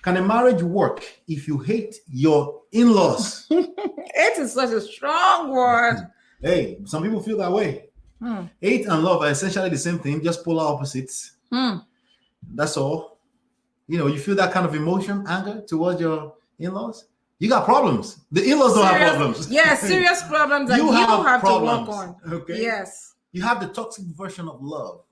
Can a marriage work if you hate your in-laws? Hate is such a strong word. Hey, some people feel that way. Hate and love are essentially the same thing, just polar opposites. That's all. You feel that kind of emotion, anger towards your in-laws. You got problems. The in-laws don't have problems. Yeah, serious problems that you have to work on. Okay. Yes. You have the toxic version of love.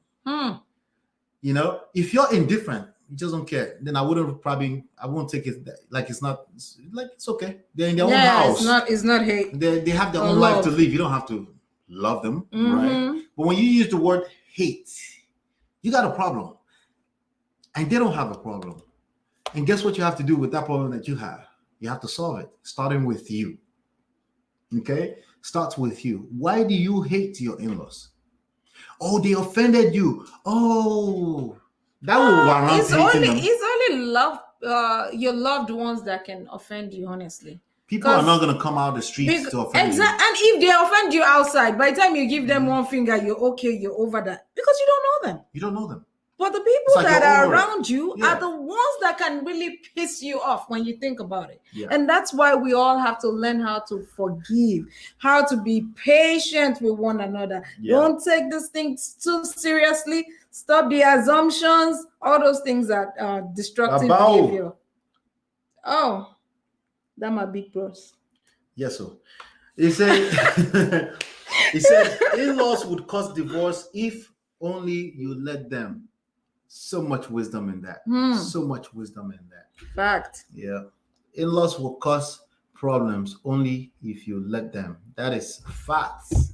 If you're indifferent, you just don't care, then I won't take it like it's not, like it's okay. They're in their own house. It's not hate. They have their own life to live. You don't have to love them, right? But when you use the word hate, you got a problem. And they don't have a problem. And guess what you have to do with that problem that you have? You have to solve it, starting with you. Okay? Starts with you. Why do you hate your in-laws? Oh, they offended you. Oh, that will warrant hating them. It's only your loved ones that can offend you, honestly. People are not going to come out the streets to offend you. And if they offend you outside, by the time you give them one finger, you're okay, you're over that. Because you don't know them. You don't know them. But the people that are around you are the ones that can really piss you off when you think about it. Yeah. And that's why we all have to learn how to forgive, how to be patient with one another. Yeah. Don't take these things too seriously. Stop the assumptions. All those things are destructive behavior. Oh, that's my big bros. Yes, sir. He said, in-laws would cause divorce if only you let them. So much wisdom in that. So much wisdom in that. Fact. Yeah. In-laws will cause problems only if you let them. That is facts.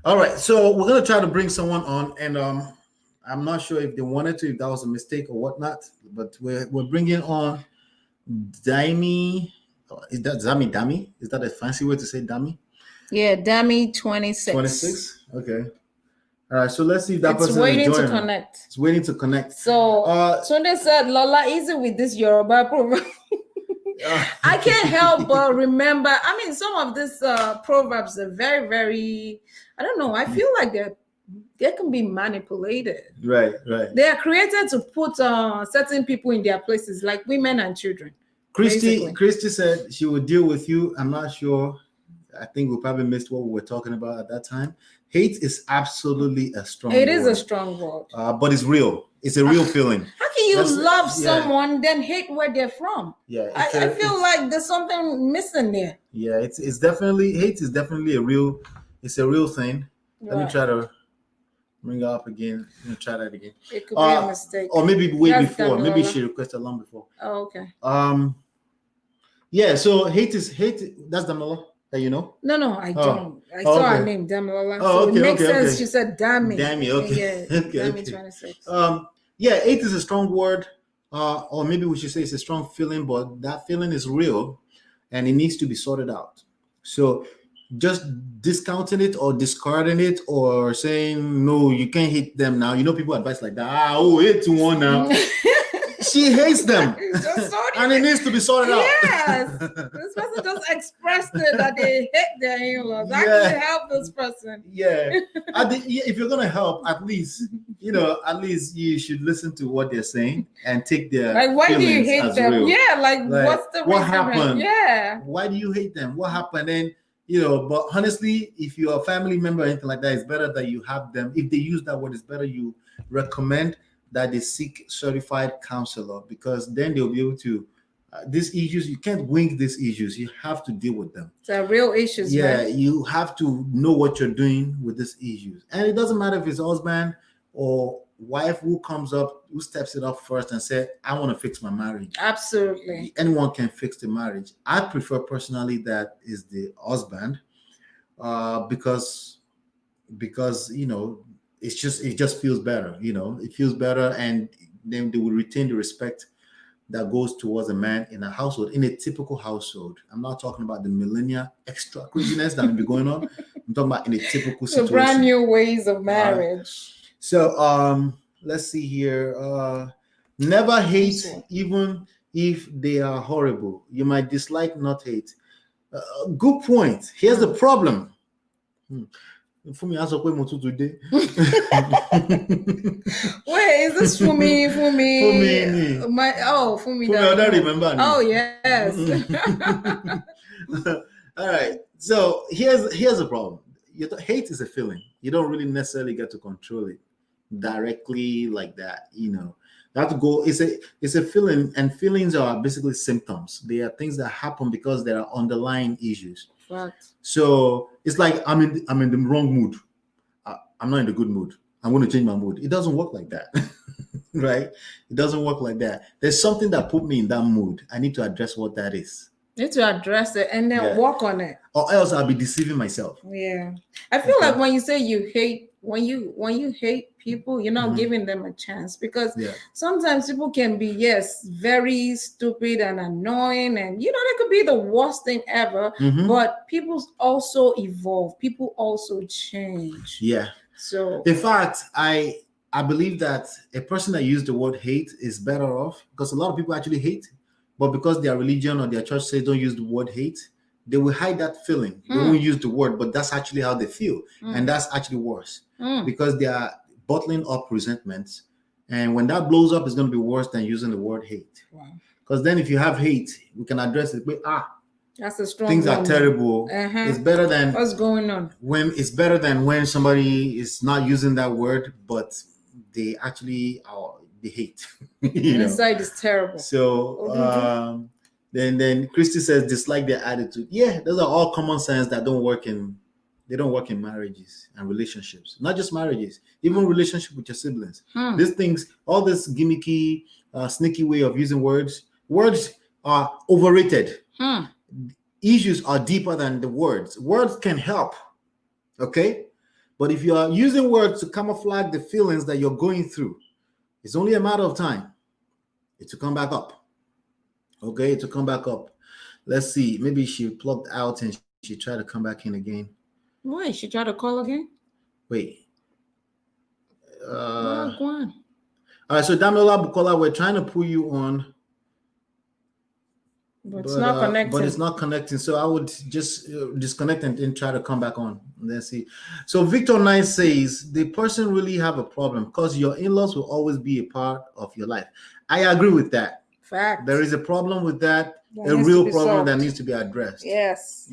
All right. So we're going to try to bring someone on. And I'm not sure if they wanted to, if that was a mistake or whatnot. But we're bringing on Dami. Is that Dami? Is that a fancy way to say Dami? Yeah, Dami 26. 26? Okay. All right, so let's see if that person is waiting to connect. It's waiting to connect. So Tunde said, Lola, easy with this Yoruba proverb. I can't help but remember. I mean, some of these proverbs are very, very. I don't know. I feel like they can be manipulated. Right. They are created to put certain people in their places, like women and children. Christy said she would deal with you. I'm not sure. I think we probably missed what we were talking about at that time. Hate is absolutely a strong word. It is a strong word. But it's real. It's a real feeling. How can you love someone then hate where they're from? Yeah, I feel like there's something missing there. Yeah, it's definitely, hate is definitely a real thing. Let me try to bring her up again. Let me try that again. It could be a mistake. Or maybe before. Maybe she requested long before. Oh, okay. Yeah, so hate. That's Damola. You know? No, I don't. I saw her name, Damilola. So it makes sense. Okay. She said Dami. Dami, okay. Yeah, Dami 26. Yeah, hate is a strong word, or maybe we should say it's a strong feeling, but that feeling is real and it needs to be sorted out. So just discounting it or discarding it or saying, no, you can't hate them now. People advise like that. Hate to one now. She hates them. And it needs to be sorted out. Yes. This person just expressed it that they hate their in-laws. I can help this person. Yeah. If you're gonna help, at least you should listen to what they're saying and take their why do you hate them? Real. Yeah, what's the reason? What happened? Yeah. Why do you hate them? What happened? And but honestly, if you're a family member or anything like that, it's better that you have them. If they use that word, it's better you recommend that they seek certified counselor, because then they'll be able to these issues, you can't wing these issues. You have to deal with them. They're real issues. Yeah, man. You have to know what you're doing with these issues. And it doesn't matter if it's husband or wife who comes up, who steps it up first and say, I want to fix my marriage. Absolutely. Anyone can fix the marriage. I prefer personally that is the husband, because it just feels better. It feels better, and then they will retain the respect that goes towards a man in a household, in a typical household. I'm not talking about the millennia extra craziness that will be going on. I'm talking about in a typical situation. The brand new ways of marriage. So let's see here. Never hate, even if they are horrible. You might dislike, not hate. Good point. Here's the problem. Fumi aso pe mo tun today. Wait, is this Fumi? Fumi. Fumi. Fumi, I don't remember. Oh yes. All right. So here's the problem. Hate is a feeling. You don't really necessarily get to control it directly like that. That go it's a feeling, and feelings are basically symptoms. They are things that happen because there are underlying issues. Right. So it's like I'm in the wrong mood. I'm not in the good mood. I'm going to change my mood. It doesn't work like that. Right? It doesn't work like that. There's something that put me in that mood. I need to address what that is. Need to address it and then work on it. Or else I'll be deceiving myself. Yeah. I feel like when you say you hate, when you hate people, you're not giving them a chance, because sometimes people can be, very stupid and annoying, and they could be the worst thing ever, but people also evolve. People also change. Yeah. So in fact, I believe that a person that used the word hate is better off, because a lot of people actually hate, but because their religion or their church says don't use the word hate, they will hide that feeling. They won't use the word, but that's actually how they feel. And that's actually worse because they are bottling up resentments. And when that blows up, it's going to be worse than using the word hate. Because then if you have hate, we can address it. That's a strong things one. Are terrible. It's better than what's going on. It's better than when somebody is not using that word, but they actually they hate. Inside is terrible. So then Christy says dislike their attitude. Yeah, those are all common signs that don't work in marriages and relationships. Not just marriages, even relationship with your siblings. These things, all this gimmicky, sneaky way of using words are overrated. Issues are deeper than the words. Words can help, okay? But if you are using words to camouflage the feelings that you're going through, it's only a matter of time. It will come back up. Okay, it will come back up. Let's see. Maybe she plugged out and she tried to come back in again. Wait, she tried to call again? Wait. Go on. All right, so Damola Bukola, we're trying to pull you on. But it's not connecting. But it's not connecting. So I would just disconnect and try to come back on. Let's see. So Victor Nice says, the person really have a problem because your in-laws will always be a part of your life. I agree with that. Fact. There is a problem with that. A real problem that needs to be addressed. Yes.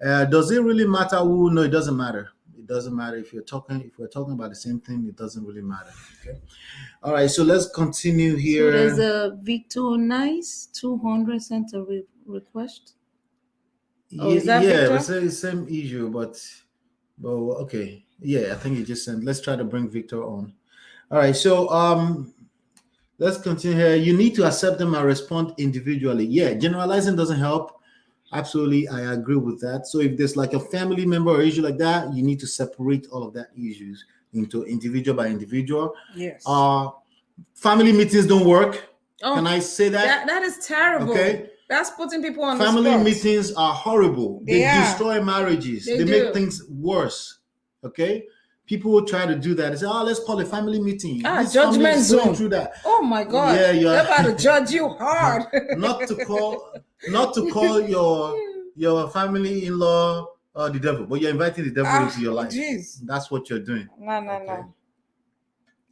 Does it really matter who? No, it doesn't matter. It doesn't matter if we're talking about the same thing. It doesn't really matter. Okay. All right. So let's continue here. So there's a Victor Nice 200 sent a request. Is that Victor? It's the same issue, but okay. Yeah, I think he just sent. Let's try to bring Victor on. All right. So let's continue here. You need to accept them and respond individually. Yeah, generalizing doesn't help. Absolutely, I agree with that. So if there's like a family member or issue like that, you need to separate all of that issues into individual by individual. Yes. Family meetings don't work. Can I say that? That is terrible. Okay. That's putting people on family the spot. Meetings are horrible. They destroy marriages. They make things worse. Okay. People will try to do that. They say, let's call a family meeting. Judgment zone. Through that. Oh my God. Yeah, they're about to judge you hard. not to call your family in-law the devil, but you're inviting the devil into your life. Geez. That's what you're doing. No.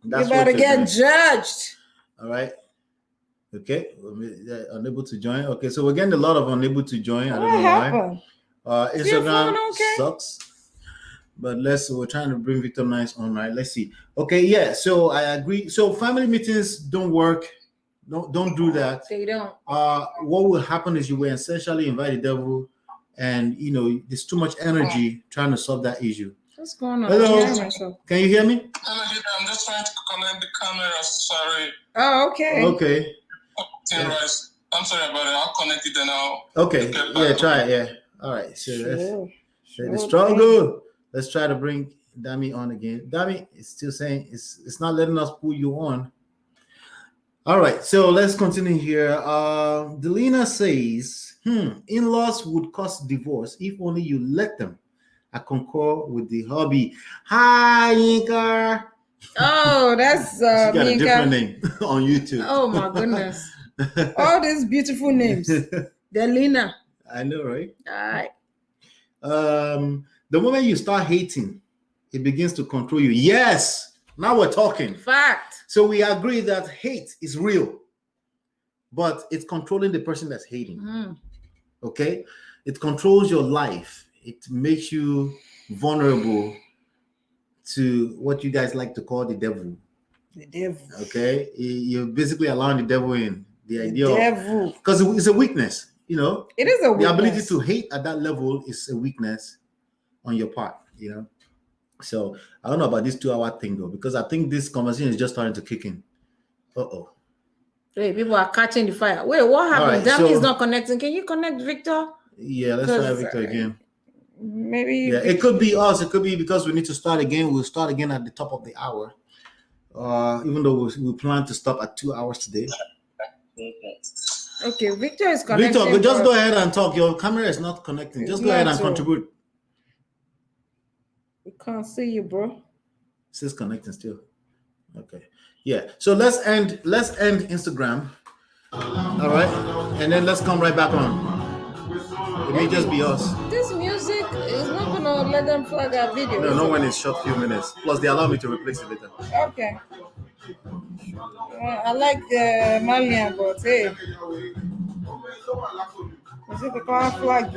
That's you better get judged. All right. Okay. Unable to join. Okay, so we're getting a lot of unable to join. I don't know why. Instagram sucks. But we're trying to bring Victor Nice on, right? Let's see. Okay, yeah. So I agree. So family meetings don't work. Don't do that. They don't. What will happen is you will essentially invite the devil, and there's too much energy trying to solve that issue. What's going on? Hello. Can you hear me? I'm just trying to connect the camera. Sorry. Oh, okay. Okay. I'm sorry about it. I'll connect it now. Okay. Yeah, try it. Yeah. All right. So the struggle. Let's try to bring Dami on again. Dami is still saying it's not letting us pull you on. All right, so let's continue here. Delina says, in-laws would cause divorce if only you let them. I concur with the hobby. Hi, Yinka. Oh, that's she got a different name on YouTube. Oh my goodness. All these beautiful names. Delina. I know, right? All right. The moment you start hating, it begins to control you. Yes, now we're talking. Fact. So we agree that hate is real, but it's controlling the person that's hating. Okay? It controls your life. It makes you vulnerable to what you guys like to call the devil. The devil. Okay? You're basically allowing the devil in. The idea devil. Because it's a weakness, you know? It is a weakness. The ability to hate at that level is a weakness on your part, you know? So I don't know about this 2-hour thing though, because I think this conversation is just starting to kick in. Uh-oh. Wait, people are catching the fire. Wait, what happened? Right, Damn, is not connecting. Can you connect Victor? Yeah, let's try Victor again. Maybe. Yeah, it could be us. It could be because we need to start again. We'll start again at the top of the hour. Even though we plan to stop at 2 hours today. Okay, Victor is connecting. Victor, just go ahead and talk. Your camera is not connecting. Just go ahead and contribute. We can't see you, bro. It says connecting still. Okay. Yeah. So let's end Instagram. All right. And then let's come right back on. It may just be us. This music is not gonna let them flag our video. No one is short few minutes. Plus they allow me to replace it later. Okay. I like the Malian, but hey. Is it the car flag?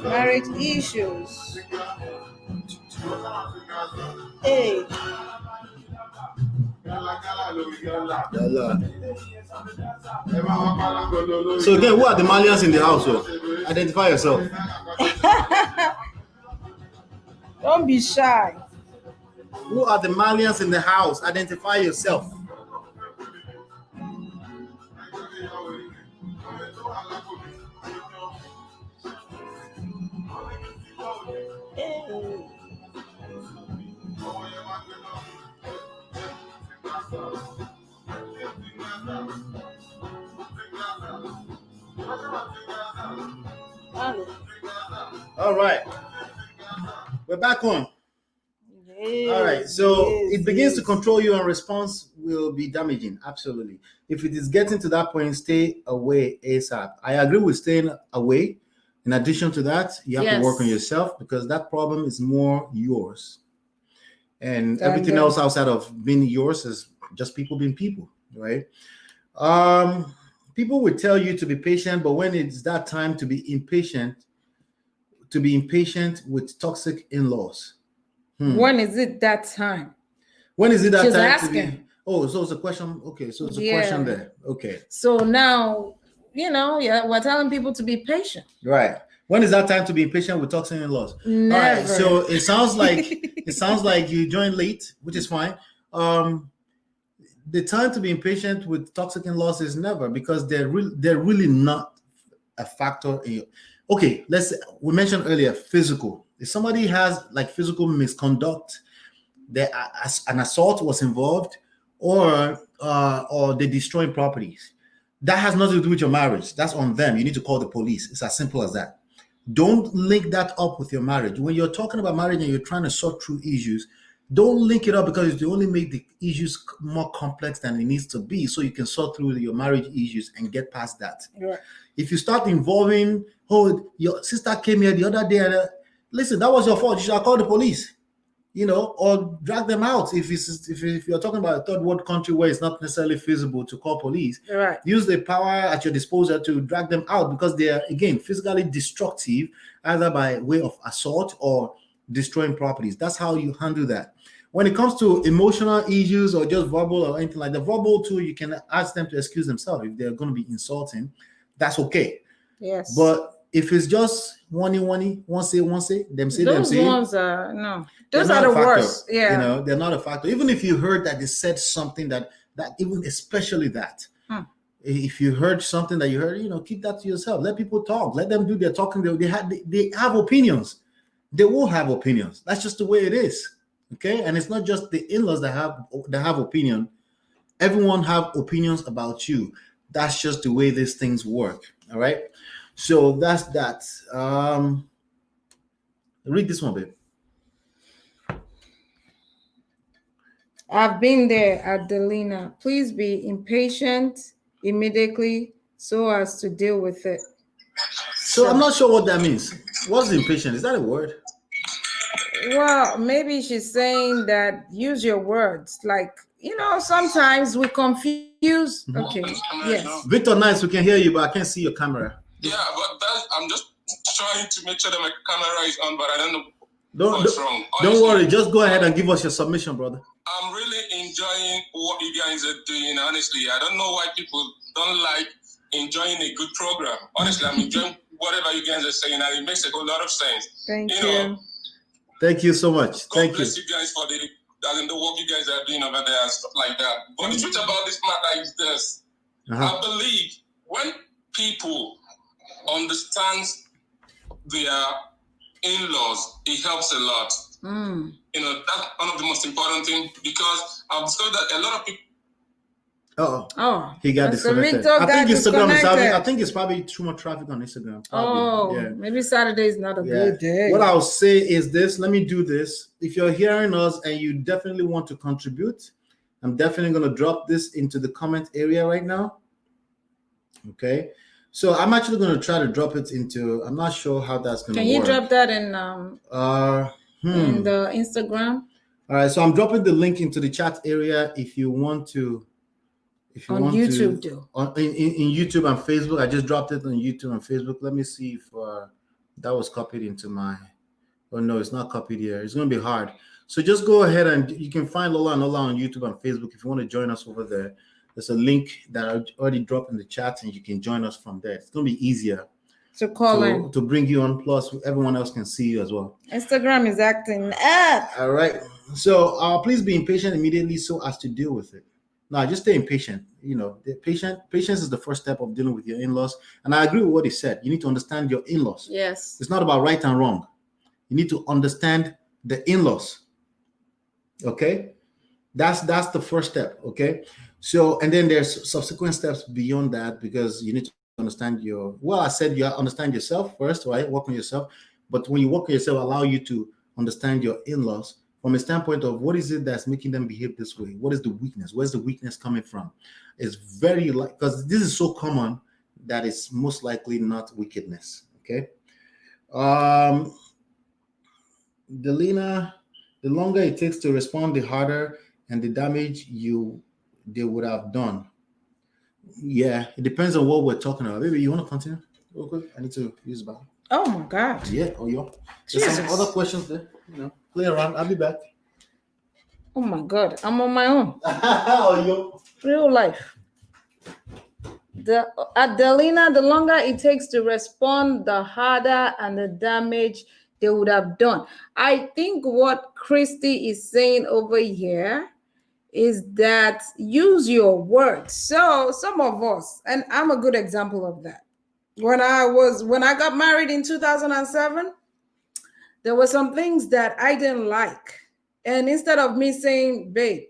Marriage issues. Hey. So again, who are the Malians in the household? Identify yourself. Don't be shy. Who are the Malians in the house? Identify yourself. All right. We're back on. All right. So it begins to control you and response will be damaging. Absolutely. If it is getting to that point, stay away ASAP. I agree with staying away. In addition to that, you have to work on yourself because that problem is more yours. And everything else outside of being yours is just people being people, right? People would tell you to be patient, but when it's that time to be impatient with toxic in-laws. When is it that time? When is it that She's time asking. to be? Oh, so it's a question. Okay, so it's a question there. Okay. So now, we're telling people to be patient. Right. When is that time to be impatient with toxic in-laws? Never. All right. So it sounds like you joined late, which is fine. The time to be impatient with toxic in-laws is never, because they're really not a factor in you. Okay, we mentioned earlier physical. If somebody has like physical misconduct, an assault was involved, or they're destroying properties, that has nothing to do with your marriage. That's on them. You need to call the police. It's as simple as that. Don't link that up with your marriage. When you're talking about marriage and you're trying to sort through issues, don't link it up, because it only make the issues more complex than it needs to be, so you can sort through your marriage issues and get past that. Right. If you start involving, your sister came here the other day, listen, that was your fault. You should have called the police, or drag them out. If you're talking about a third world country where it's not necessarily feasible to call police, right, use the power at your disposal to drag them out, because they are, again, physically destructive, either by way of assault or destroying properties. That's how you handle that. When it comes to emotional issues or just verbal or anything like the verbal too, you can ask them to excuse themselves if they're going to be insulting. That's okay. Yes. But if it's just one say, them say, those ones are no. Those are the worst. Yeah. They're not a factor. Even if you heard that they said something that even especially that. If you heard something that you heard, keep that to yourself. Let people talk. Let them do their talking. They have opinions. They will have opinions. That's just the way it is. Okay, and it's not just the in-laws that have opinion. Everyone have opinions about you. That's just the way these things work. All right. So that's that. Read this one, babe. I've been there, Adelina. Please be impatient immediately so as to deal with it. So I'm not sure what that means. What's impatient? Is that a word? Well, maybe she's saying that use your words. Like, sometimes we confuse. Okay. Yes. Victor, nice. We can hear you, but I can't see your camera. Yeah, but I'm just trying to make sure that my camera is on, but I don't know what's wrong. Don't worry. Just go ahead and give us your submission, brother. I'm really enjoying what you guys are doing, honestly. I don't know why people don't like enjoying a good program. Honestly, I'm enjoying whatever you guys are saying, and it makes a whole lot of sense. Thank you. Thank you so much. God bless you guys for the work you guys are doing over there and stuff like that. But the truth about this matter is this. I believe when people understand their in-laws, it helps a lot. That's one of the most important things, because I've discovered that a lot of people. He got disconnected. I think it's probably too much traffic on Instagram. Maybe Saturday is not a good day. What I'll say is this. Let me do this. If you're hearing us and you definitely want to contribute, I'm definitely going to drop this into the comment area right now. Okay. So I'm actually going to try to drop it into, I'm not sure how that's going to work. Can you drop that in the Instagram? All right. So I'm dropping the link into the chat area if you want to. On YouTube, in YouTube and Facebook. I just dropped it on YouTube and Facebook. Let me see if that was copied into my. Oh no, it's not copied here. It's going to be hard. So just go ahead and you can find Lola and Lola on YouTube and Facebook if you want to join us over there. There's a link that I already dropped in the chat, and you can join us from there. It's going to be easier to bring you on. Plus, everyone else can see you as well. Instagram is acting up. All right. So please be impatient immediately so as to deal with it. No, just stay impatient. Patience is the first step of dealing with your in-laws. And I agree with what he said. You need to understand your in-laws. Yes. It's not about right and wrong. You need to understand the in-laws. Okay? That's the first step. Okay? So, and then there's subsequent steps beyond that, because you need to understand you understand yourself first, right? Work on yourself. But when you work on yourself, allow you to understand your in-laws from a standpoint of what is it that's making them behave this way? What is the weakness? Where's the weakness coming from? It's very because this is so common that it's most likely not wickedness. Okay. Delina, the longer it takes to respond, the harder and the damage they would have done. Yeah, it depends on what we're talking about. Maybe you want to continue real quick? I need to use the bathroom. Oh my God. Yeah. Oh, yeah. There's some other questions there. Play around. I'll be back. Oh my God. I'm on my own. Oh, yo. Real life. Adelina, the longer it takes to respond, the harder and the damage they would have done. I think what Christy is saying over here is that use your words. So some of us, and I'm a good example of that. When I got married in 2007, there were some things that I didn't like. And instead of me saying, babe,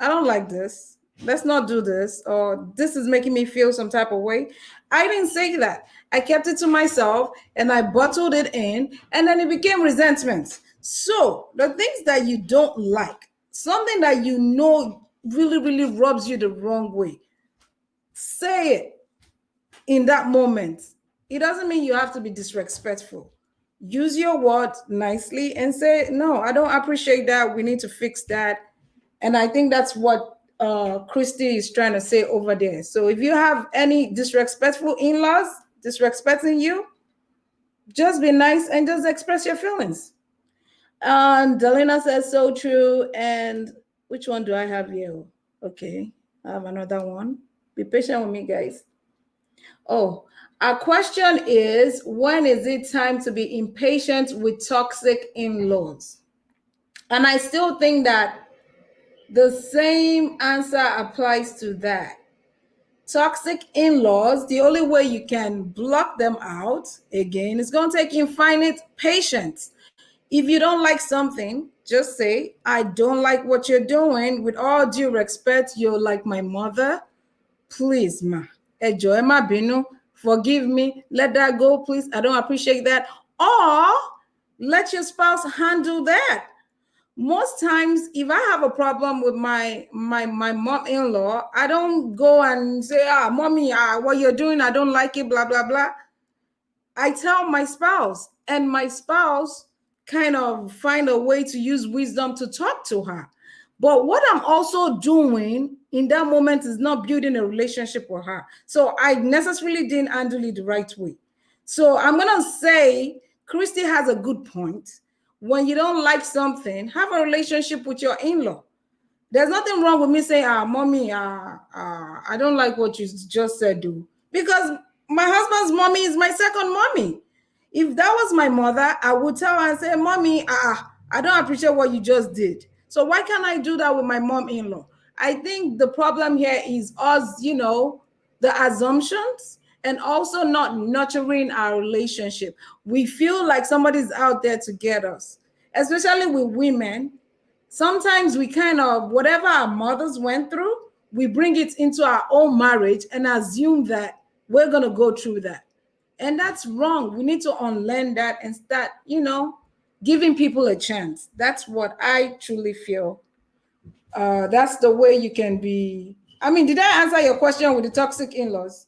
I don't like this, let's not do this, or this is making me feel some type of way, I didn't say that. I kept it to myself and I bottled it in, and then it became resentment. So the things that you don't like, something that you know really, really rubs you the wrong way, say it in that moment. It doesn't mean you have to be disrespectful. Use your words nicely and say, no, I don't appreciate that. We need to fix that. And I think that's what Christy is trying to say over there. So if you have any disrespectful in-laws disrespecting you, just be nice and just express your feelings. And Delina says so true. And which one do I have here? Okay, I have another one. Be patient with me, guys. Oh, our question is, when is it time to be impatient with toxic in-laws? And I still think that the same answer applies to that. Toxic in-laws, the only way you can block them out, again, is going to take infinite patience. If you don't like something, just say, I don't like what you're doing. With all due respect, you're like my mother. Please, ma. Ejo ma binu. Forgive me. Let that go, please. I don't appreciate that. Or Let your spouse handle that. Most times, if I have a problem with my mom-in-law, I don't go and say, mommy, what you're doing, I don't like it, blah, blah, blah. I tell my spouse, and my spouse kind of find a way to use wisdom to talk to her. But what I'm also doing in that moment is not building a relationship with her. So I necessarily didn't handle it the right way. So I'm going to say Christy has a good point. When you don't like something, have a relationship with your in-law. There's nothing wrong with me saying, mommy, I don't like what you just said, do. Because my husband's mommy is my second mommy. If that was my mother, I would tell her and say, mommy, I don't appreciate what you just did. So why can't I do that with my mom-in-law? I think the problem here is us, the assumptions, and also not nurturing our relationship. We feel like somebody's out there to get us, especially with women. Sometimes we kind of, whatever our mothers went through, we bring it into our own marriage and assume that we're going to go through that. And that's wrong. We need to unlearn that and start, giving people a chance. That's what I truly feel. That's the way you can be. I mean, did I answer your question with the toxic in-laws?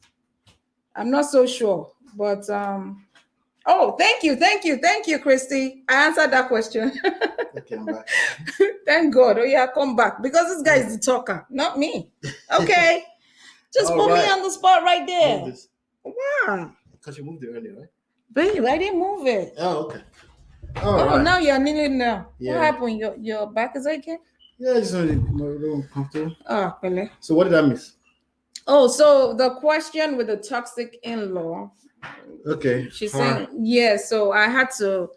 I'm not so sure, but thank you, Christy. I answered that question. Okay, I'm back. Thank God. Oh yeah, come back, because this guy is the talker, not me. Okay, just put me on the spot right there. Wow. Because you moved it earlier, right? Babe, I didn't move it. Oh, okay. Right. Now you're kneeling now. Yeah. What happened? Your back is okay? Yeah, I just wanted a little uncomfortable. Oh, really? So what did I miss? Oh, so the question with the toxic in-law. Okay. She's saying, so I had to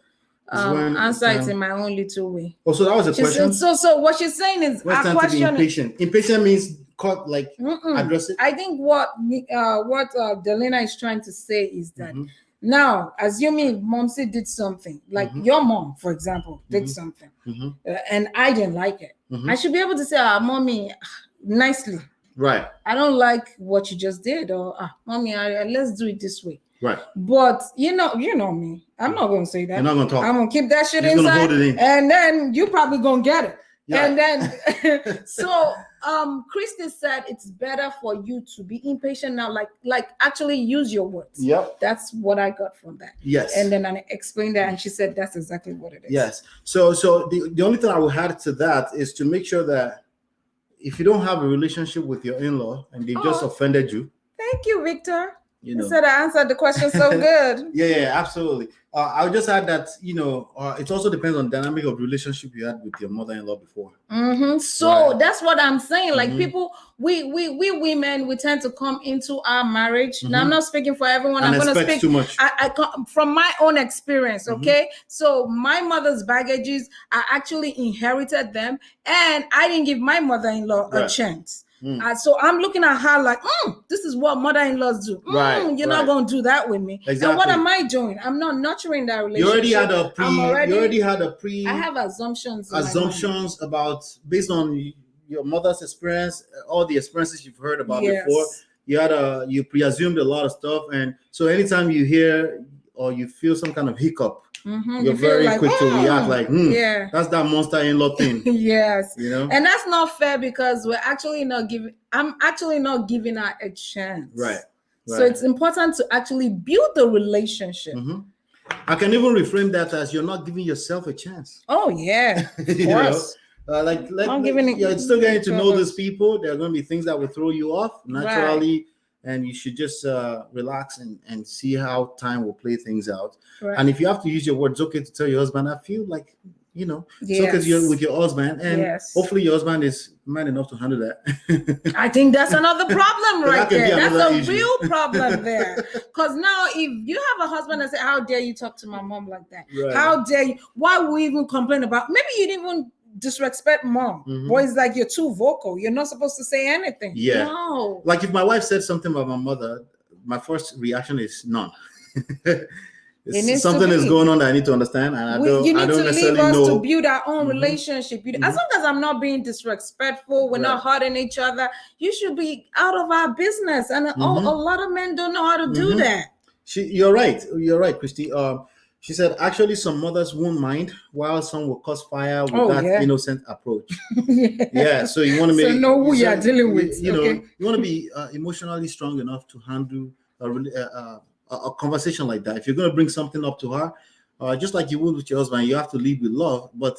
answer it in my own little way. Oh, so that was a question? So what she's saying is, our question. To be impatient. Impatient means address it? I think what Delina is trying to say is that now, assuming Momsy did something, like your mom, for example, did something, and I didn't like it, I should be able to say, mommy, nicely. Right. I don't like what you just did, or mommy, let's do it this way. Right. But you know me. I'm not gonna say that. You're not gonna talk. I'm gonna keep that shit inside. Gonna hold it in. And then you probably gonna get it. Yeah. And then so Christy said it's better for you to be impatient now, like actually use your words. Yep. That's what I got from that. Yes. And then I explained that, and she said that's exactly what it is. Yes. So the only thing I would add to that is to make sure that if you don't have a relationship with your in-law and they just offended you. Thank you, Victor. You said I answered the question so good. Yeah, absolutely. I would just add that, it also depends on the dynamic of relationship you had with your mother-in-law before. So that's what I'm saying. Like people, we women, we tend to come into our marriage. Now I'm not speaking for everyone. And I'm going to speak too much. I come from my own experience. Okay. So my mother's baggages, I actually inherited them, and I didn't give my mother-in-law a chance. So I'm looking at her like, this is what mother-in-laws do. You're not going to do that with me. Exactly. And what am I doing? I'm not nurturing that relationship. You already had a pre. I have assumptions about, based on your mother's experience, all the experiences you've heard about before. You pre-assumed a lot of stuff, and so anytime you hear or you feel some kind of hiccup, you're very quick to react like, that's that monster in-law thing. Yes. And that's not fair, because I'm actually not giving her a chance. Right. So it's important to actually build the relationship. I can even reframe that as you're not giving yourself a chance. Oh yeah. Of course. You're still getting to know these people. There are going to be things that will throw you off naturally. And you should just relax and see how time will play things out. Right. And if you have to use your words, okay to tell your husband, I feel like, because you're with your husband, and hopefully your husband is man enough to handle that. I think that's another problem right there. That's a real problem there. Because now if you have a husband and say, how dare you talk to my mom like that? Right. How dare you? Why would we even complain about? Maybe you didn't even disrespect mom. Boy, it's like you're too vocal. You're not supposed to say anything. Yeah. No. Like if my wife said something about my mother, my first reaction is none. Something is going on that I need to understand, and you need to leave us know. To build our own relationship. As long as I'm not being disrespectful, we're not hurting each other, you should be out of our business. And a lot of men don't know how to do that. You're right, Christy. She said, actually, some mothers won't mind, while some will cause fire with innocent approach. Yeah. So you want to make know who you are dealing with. You know, you want to be emotionally strong enough to handle a conversation like that. If you're going to bring something up to her, just like you would with your husband, you have to lead with love. But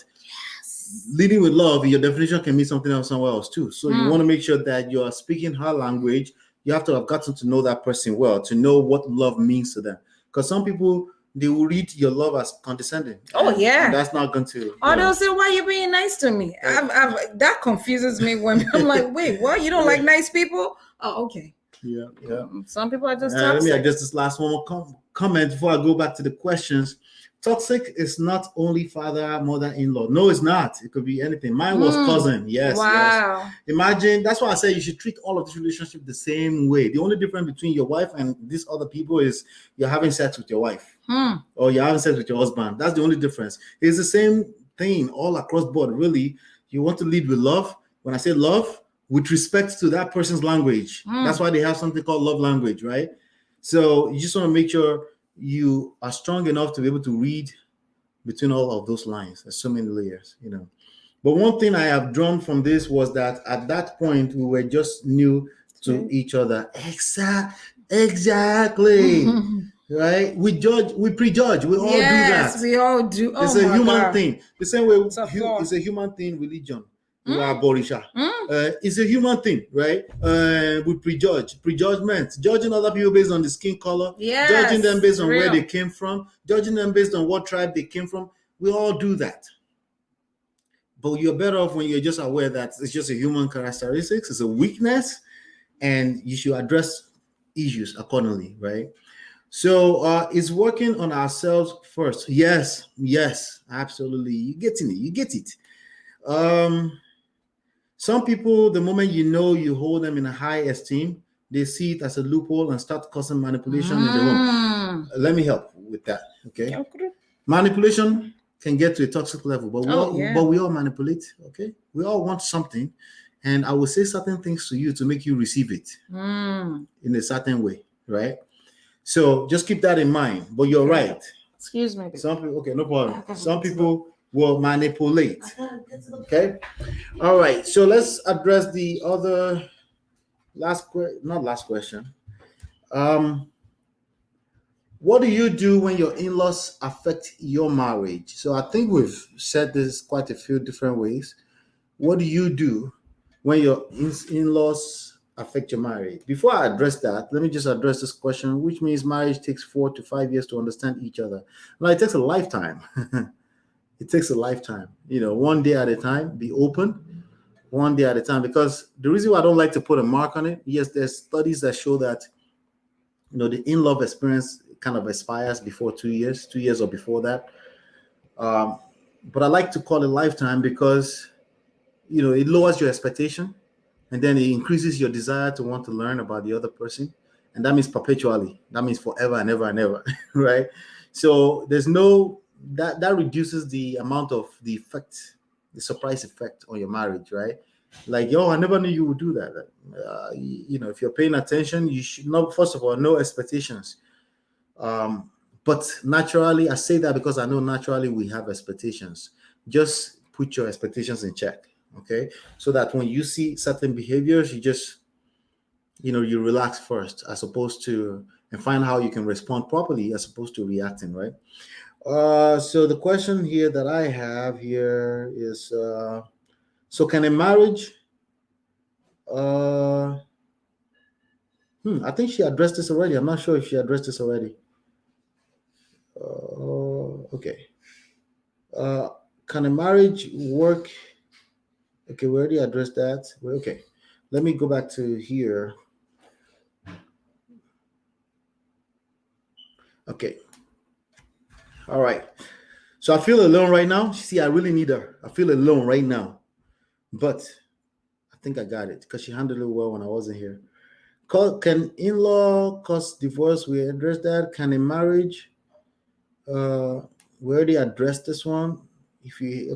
leading with love, your definition can mean something else somewhere else too. So you want to make sure that you are speaking her language. You have to have gotten to know that person well to know what love means to them. Because some people, they will read your love as condescending. And that's not going to. Or they'll say, "Why are you being nice to me?" That confuses me when I'm like, "Wait, what? You don't like nice people?" Oh, okay. Yeah. Some people are just toxic. Let me address this last one more comment before I go back to the questions. Toxic is not only father, mother-in-law. No, it's not. It could be anything. Mine was cousin. Yes. Wow. Yes. Imagine, that's why I say you should treat all of this relationship the same way. The only difference between your wife and these other people is you're having sex with your wife or you're having sex with your husband. That's the only difference. It's the same thing all across board, really. You want to lead with love. When I say love, with respect to that person's language. That's why they have something called love language, right? So you just want to make sure you are strong enough to be able to read between all of those lines. There's so many layers, you know. But one thing I have drawn from this was that at that point we were just new to each other. Exactly. Right? We judge, we prejudge. We all do that. Yes, we all do. It's a human thing. The same way it's a human thing, religion. We are Borisha. It's a human thing, right? We prejudge, prejudgment, judging other people based on the skin color, judging them based on where they came from, judging them based on what tribe they came from. We all do that. But you're better off when you're just aware that it's just a human characteristics, it's a weakness, and you should address issues accordingly, right? So it's working on ourselves first. Yes, absolutely. You get it. Some people, the moment you hold them in a high esteem, they see it as a loophole and start causing manipulation in the room. Let me help with that, okay? Manipulation can get to a toxic level, but we all manipulate, okay? We all want something, and I will say certain things to you to make you receive it in a certain way, right? So just keep that in mind. But you're right. Excuse me. Some people, okay, no problem. Some people will manipulate. Okay. All right. So let's address the other last question. What do you do when your in-laws affect your marriage? So I think we've said this quite a few different ways. What do you do when your in-laws affect your marriage? Before I address that, let me just address this question, which means marriage takes 4 to 5 years to understand each other. Now, it takes a lifetime. It takes a lifetime, one day at a time, be open, one day at a time. Because the reason why I don't like to put a mark on it, yes, there's studies that show that, the in-love experience kind of expires before 2 years or before that. But I like to call it lifetime because, it lowers your expectation and then it increases your desire to want to learn about the other person. And that means perpetually. That means forever and ever and ever, right? So there's that reduces the amount of the surprise effect on your marriage, right? Like, I never knew you would do that. If you're paying attention, you should know, first of all, no expectations. But naturally, I say that because I know naturally we have expectations. Just put your expectations in check, okay? So that when you see certain behaviors, you just, you relax first and find how you can respond properly as opposed to reacting, right? So the question here that I have here is, so can a marriage, I think she addressed this already. I'm not sure if she addressed this already. Okay. Can a marriage work? Okay, we already addressed that. Okay. Let me go back to here. Okay. All right. So I feel alone right now. See, I really need her. I feel alone right now. But I think I got it because she handled it well when I wasn't here. Can in-law cause divorce? We addressed that. Can a marriage? We already addressed this one. Okay.